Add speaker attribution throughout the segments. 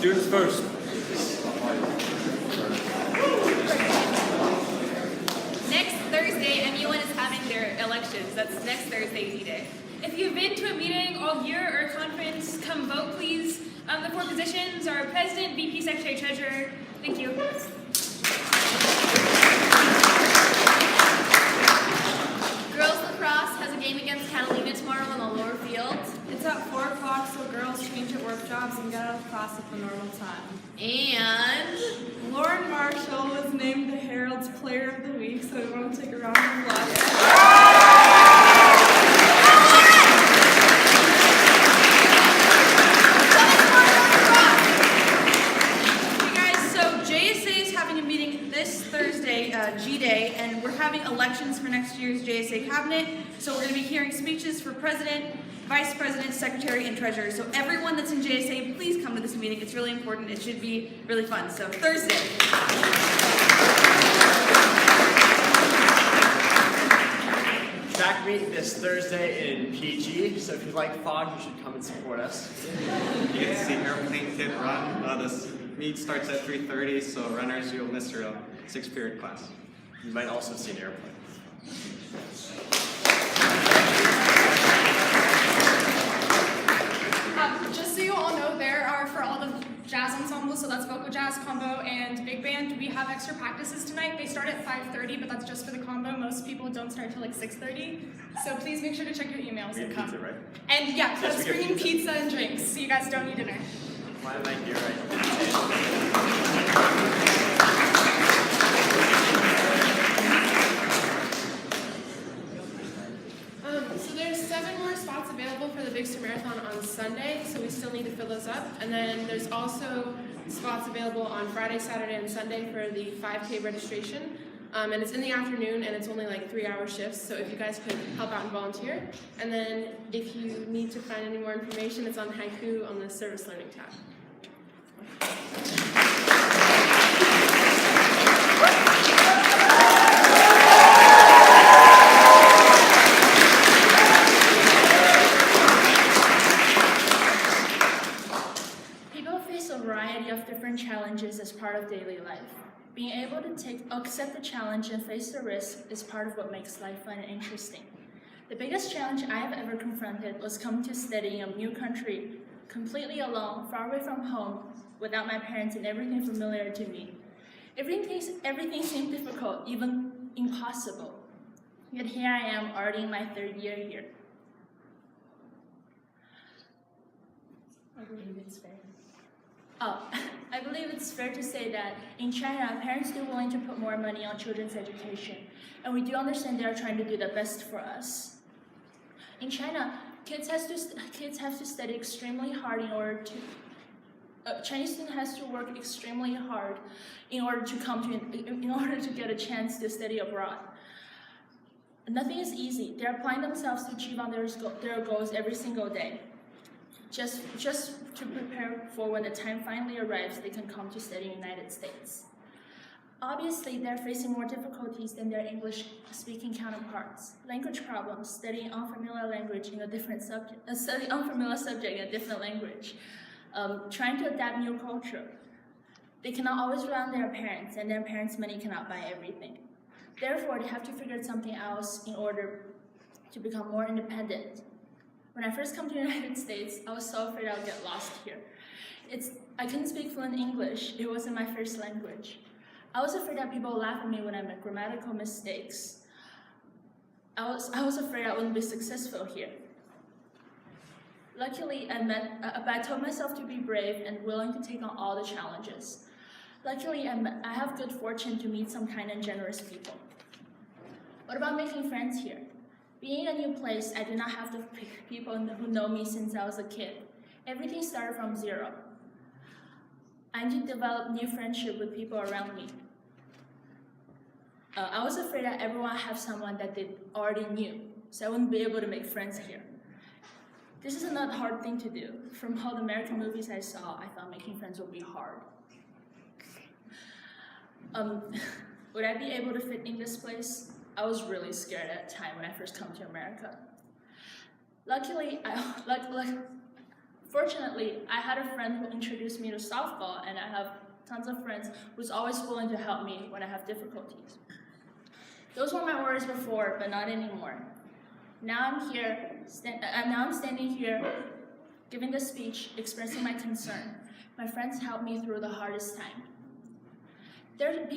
Speaker 1: Students first.
Speaker 2: Next Thursday, MUN is having their elections. That's next Thursday, D-Day. If you've been to a meeting all year or a conference, come vote, please. The 4 positions are President, VP, Secretary, Treasurer. Thank you. Girls lacrosse has a game against Catalina tomorrow on the lower field.
Speaker 3: It's at 4 o'clock, so girls change at work jobs and get out of class at the normal time.
Speaker 2: And
Speaker 3: Lauren Marshall was named the Herald's Player of the Week, so we want to take a round of applause.
Speaker 4: This Thursday, G-Day, and we're having elections for next year's JSA cabinet. So we're going to be hearing speeches for president, vice president, secretary, and treasurer. So everyone that's in JSA, please come to this meeting. It's really important. It should be really fun. So Thursday.
Speaker 5: Track meet this Thursday in PG. So if you like fog, you should come and support us.
Speaker 6: You get to see Airplane Kid run. This meet starts at 3:30, so runners, you'll miss your 6th period class.
Speaker 5: You might also see an airplane.
Speaker 7: Just so you all know, there are for all the jazz ensembles, so that's vocal jazz, combo, and big band. We have extra practices tonight. They start at 5:30, but that's just for the combo. Most people don't start till like 6:30. So please make sure to check your emails
Speaker 5: We
Speaker 7: and
Speaker 5: have
Speaker 7: come.
Speaker 5: pizza, right?
Speaker 7: And yeah,
Speaker 5: Yes,
Speaker 7: that's
Speaker 5: we get
Speaker 7: bringing
Speaker 5: pizza.
Speaker 7: pizza and drinks, so you guys don't need dinner.
Speaker 5: Why am I here right
Speaker 8: So there's 7 more spots available for the Big Sur Marathon on Sunday, so we still need to fill those up. And then there's also spots available on Friday, Saturday, and Sunday for the 5K registration. And it's in the afternoon, and it's only like 3-hour shifts, so if you guys could help out and volunteer. And then if you need to find any more information, it's on Haiku on the Service Learning tab.
Speaker 9: People face a variety of different challenges as part of daily life. Being able to accept the challenge and face the risk is part of what makes life fun and interesting. The biggest challenge I have ever confronted was coming to study in a new country, completely alone, far away from home, without my parents and everything familiar to me. Everything seemed difficult, even impossible. Yet here I am, already in my 3rd year here. I believe it's fair. I believe it's fair to say that in China, parents are willing to put more money on children's education, and we do understand they are trying to do the best for us. In China, kids have to study extremely hard in order to. Chinese student has to work extremely hard in order to get a chance to study abroad. Nothing is easy. They're applying themselves to achieve on their goals every single day. Just to prepare for when the time finally arrives, they can come to study in the United States. Obviously, they're facing more difficulties than their English-speaking counterparts. Language problems, studying unfamiliar language in a different subject, studying unfamiliar subject in a different language, trying to adapt new culture. They cannot always rely on their parents, and their parents' money cannot buy everything. Therefore, they have to figure something else in order to become more independent. When I first came to the United States, I was so afraid I would get lost here. I couldn't speak fluent English. It wasn't my first language. I was afraid that people would laugh at me when I made grammatical mistakes. I was afraid I wouldn't be successful here. Luckily, I told myself to be brave and willing to take on all the challenges. Luckily, I have good fortune to meet some kind and generous people. What about making friends here? Being in a new place, I do not have the people who know me since I was a kid. Everything started from zero. I need to develop new friendship with people around me. I was afraid that everyone have someone that they already knew, so I wouldn't be able to make friends here. This is not a hard thing to do. From all the American movies I saw, I thought making friends would be hard. Would I be able to fit in this place? I was really scared at the time when I first came to America. Luckily, Fortunately, I had a friend who introduced me to softball, and I have tons of friends who's always willing to help me when I have difficulties. Those were my worries before, but not anymore. Now I'm standing here, giving the speech, expressing my concern. My friends helped me through the hardest time. There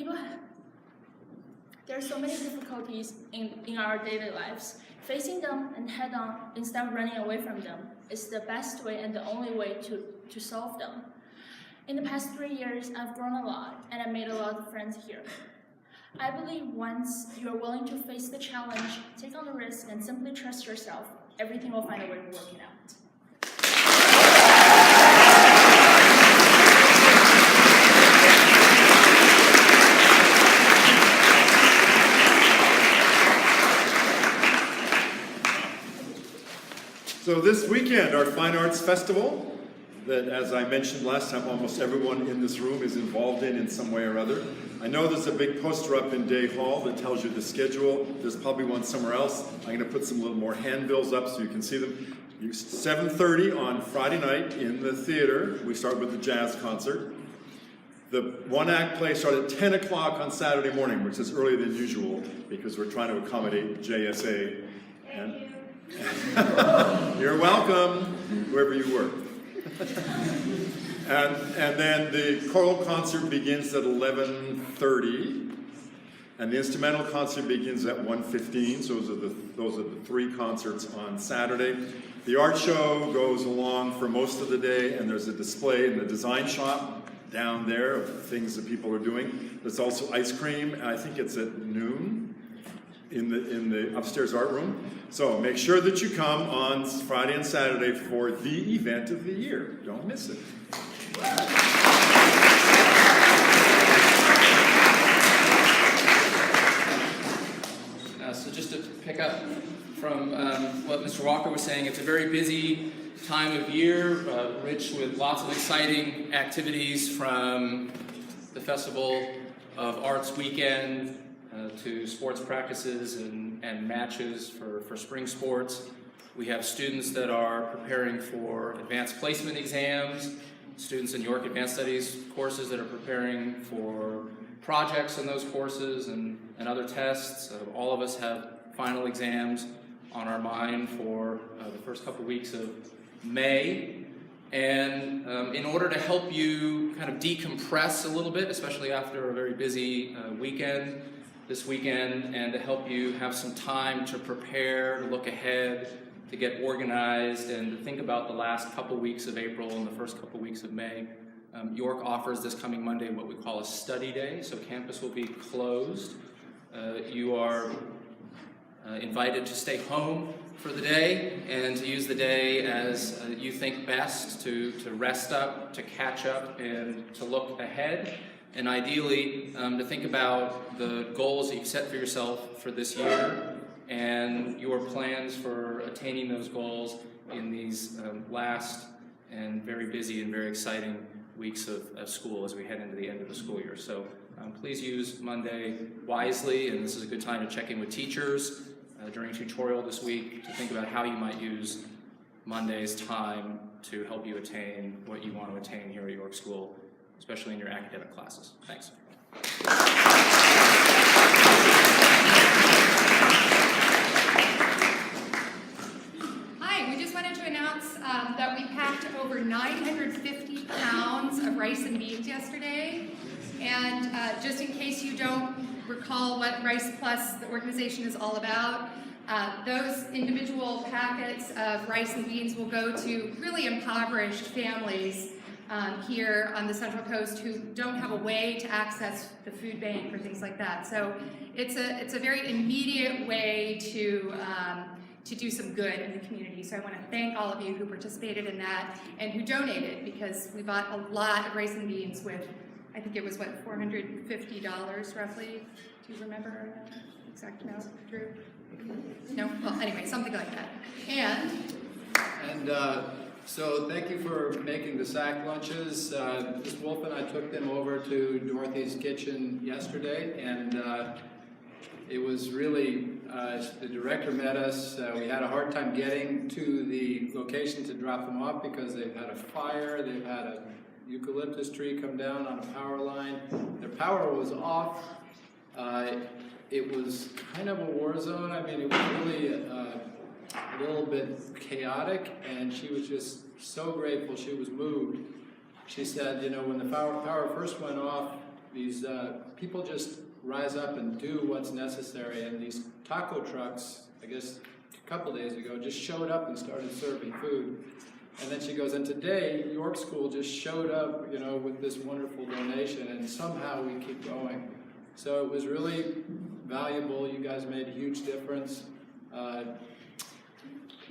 Speaker 9: are so many difficulties in our daily lives. Facing them and head on instead of running away from them is the best way and the only way to solve them. In the past 3 years, I've grown a lot and I made a lot of friends here. I believe once you are willing to face the challenge, take on the risk, and simply trust yourself, everything will find a way to work it out.
Speaker 1: So this weekend, our Fine Arts Festival, that as I mentioned last time, almost everyone in this room is involved in some way or other. I know there's a big poster up in Day Hall that tells you the schedule. There's probably one somewhere else. I'm going to put some little more handbills up so you can see them. 7:30 on Friday night in the theater. We start with the jazz concert. The one-act play started at 10 o'clock on Saturday morning, which is earlier than usual because we're trying to accommodate JSA. You're welcome, wherever you work. and then the choral concert begins at 11:30, and the instrumental concert begins at 1:15. So those are the three concerts on Saturday. The art show goes along for most of the day, and there's a display in the design shop down there of things that people are doing. There's also ice cream, and I think it's at noon in the upstairs art room. So make sure that you come on Friday and Saturday for the event of the year. Don't miss it.
Speaker 10: So just to pick up from what Mr. Walker was saying, it's a very busy time of year, rich with lots of exciting activities, from the Festival of Arts weekend to sports practices and matches for spring sports. We have students that are preparing for advanced placement exams, students in York Advanced Studies courses that are preparing for projects in those courses and other tests. All of us have final exams on our mind for the first couple weeks of May. And in order to help you kind of decompress a little bit, especially after a very busy weekend this weekend, and to help you have some time to prepare, to look ahead, to get organized, and to think about the last couple weeks of April and the first couple weeks of May, York offers this coming Monday what we call a study day. So campus will be closed. You are invited to stay home for the day and to use the day as you think best, to rest up, to catch up, and to look ahead. And ideally, to think about the goals that you've set for yourself for this year and your plans for attaining those goals in these last and very busy and very exciting weeks of school as we head into the end of the school year. So please use Monday wisely, and this is a good time to check in with teachers during tutorial this week to think about how you might use Monday's time to help you attain what you want to attain here at York School, especially in your academic classes. Thanks.
Speaker 11: Hi, we just wanted to announce that we packed over 950 pounds of rice and beans yesterday. And just in case you don't recall what Rice Plus, the organization, is all about, those individual packets of rice and beans will go to really impoverished families here on the Central Coast who don't have a way to access the food bank or things like that. So it's a very immediate way to do some good in the community. So I want to thank all of you who participated in that and who donated, because we bought a lot of rice and beans with, I think it was, what, $450 roughly? Do you remember the exact amount, Drew? No? Well, anyway, something like that. And
Speaker 12: so thank you for making the sack lunches. Ms. Wolf and I took them over to Dorothy's Kitchen yesterday, and It was really, the director met us. We had a hard time getting to the location to drop them off because they've had a fire, they've had a eucalyptus tree come down on a power line. Their power was off. It was kind of a war zone. I mean, it was really a little bit chaotic, and she was just so grateful. She was moved. She said, you know, when the power first went off, these people just rise up and do what's necessary, and these taco trucks, I guess a couple days ago, just showed up and started serving food. And then she goes, and today York School just showed up, you know, with this wonderful donation, and somehow we keep going. So it was really valuable. You guys made a huge difference.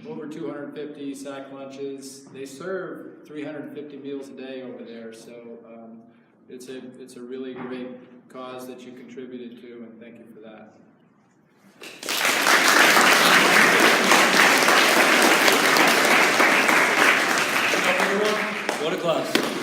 Speaker 12: Over 250 sack lunches. They serve 350 meals a day over there. So it's a really great cause that you contributed to, and thank you for that.
Speaker 13: What a class.